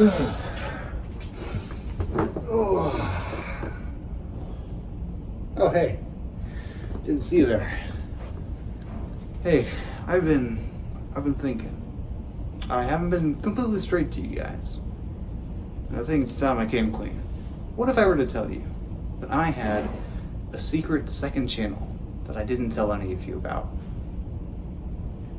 Oh, hey. Didn't see you there. Hey, I've been thinking. I haven't been completely straight to you guys. And I think it's time I came clean. What if I were to tell you that I had a secret second channel that I didn't tell any of you about?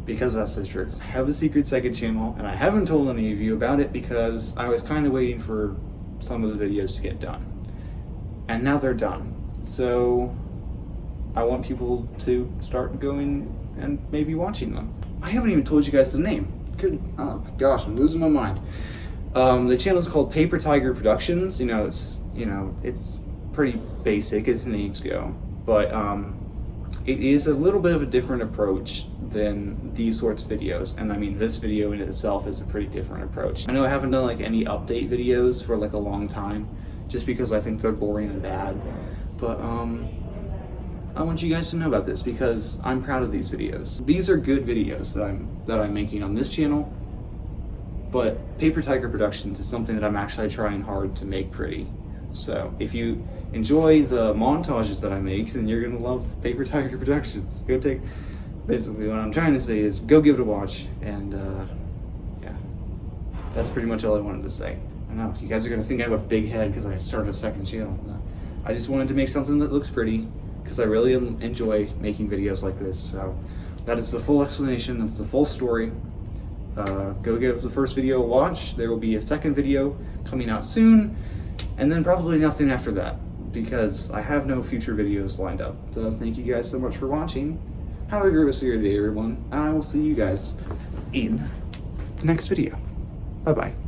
Because that's the truth. I have a secret second channel, and I haven't told any of you about it because I was kind of waiting for some of the videos to get done. And now they're done. So I want people to start going and maybe watching them. I haven't even told you guys the name. Oh my gosh, I'm losing my mind. The channel is called Paper Tyger Productions. It's pretty basic as names go, but it is a little bit of a different approach than these sorts of videos. And I mean, this video in itself is a pretty different approach. I know I haven't done like any update videos for like a long time, just because I think they're boring and bad. But I want you guys to know about this because I'm proud of these videos. These are good videos that I'm making on this channel, but Paper Tyger Productions is something that I'm actually trying hard to make pretty. So if you enjoy the montages that I make, then you're gonna love Paper Tyger Productions. Basically what I'm trying to say is go give it a watch, and yeah, that's pretty much all I wanted to say. I know, you guys are gonna think I have a big head because I started a second channel. I just wanted to make something that looks pretty, because I really enjoy making videos like this. So that is the full explanation, that's the full story. Go give the first video a watch. There will be a second video coming out soon, and then probably nothing after that, because I have no future videos lined up. So thank you guys so much for watching. Have a great rest of your day, everyone, and I will see you guys in the next video. Bye-bye.